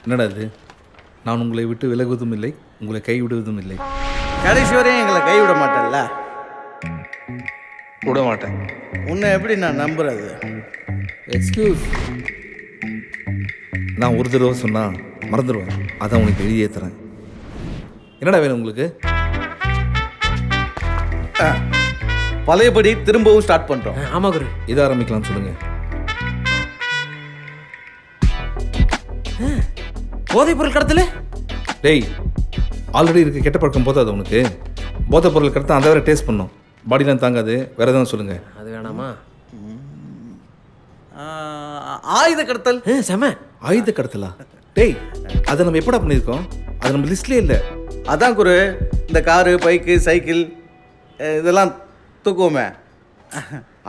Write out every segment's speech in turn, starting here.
என்னடா இது? நான் உங்களை விட்டு விலகுவதும் இல்லை, உங்களை கைவிடுவதும் இல்லை. கடைசி வரையும் எங்களை கைவிட மாட்டேன்ல. விட மாட்டேன். உன்னை எப்படி நான் நம்புறது? எக்ஸ்கியூஸ். நான் ஒரு தடவை சொன்னால் மறந்துடுவேன். அதான் உனக்கு எழுதியே தரேன். என்னடா வேணும் உங்களுக்கு? பழையபடி திரும்பவும் ஸ்டார்ட் பண்ணுறோம். ஆமாம் குரு. இதை ஆரம்பிக்கலாம்னு சொல்லுங்கள். போதைப் பொருள் கடத்தல? டேய், ஆல்ரெடி இருக்க கெட்ட பழக்கம் போதாது உனக்கு? போதைப் பொருள் கடத்த அந்த வேறு டேஸ்ட் பண்ணோம். பாடிலாம் தாங்காது. வேறு எதாவது சொல்லுங்கள். அது வேணாமா? ஆயுத கடத்தல். செம. ஆயுத கடத்தலா? டேய், அதை நம்ம எப்படா பண்ணியிருக்கோம்? அது நம்ம லிஸ்ட்லேயே இல்லை. அதான் குரு, இந்த காரு, பைக்கு, சைக்கிள் இதெல்லாம் தூக்குவோமே.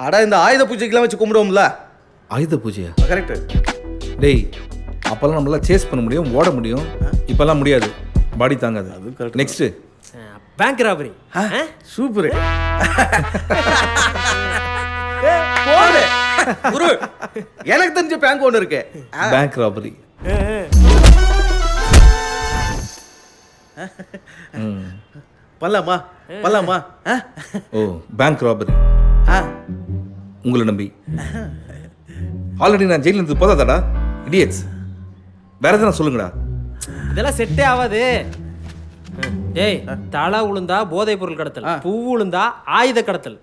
அடா, இந்த ஆயுத பூஜைக்கெல்லாம் வச்சு கும்பிடுவோம்ல. ஆயுத பூஜையா? கரெக்டு. டேய், அப்போல்லாம் நம்மளால் சேஸ் பண்ண முடியும், ஓட முடியும். இப்போல்லாம் முடியாது, பாடி தாங்காது. அது correct. Next bank robbery. Super. போடு குரு, எனக்கு தெரிஞ்ச பேங்க் ஒன்று இருக்கு. Bank robbery. பல்லாமா பல்லாமா? Oh, bank robbery. உங்களை நம்பி ஆல்ரெடி நான் ஜெயிலில் இருந்து போதாதாடா இடியட்ஸ்? வேற எதனா சொல்லுங்கடா. இதெல்லாம் செட்டே ஆகாது. ஏய், தலை உளுந்தா போதைப் பொருள் கடத்தல், பூ உளுந்தா ஆயுத கடத்தல்.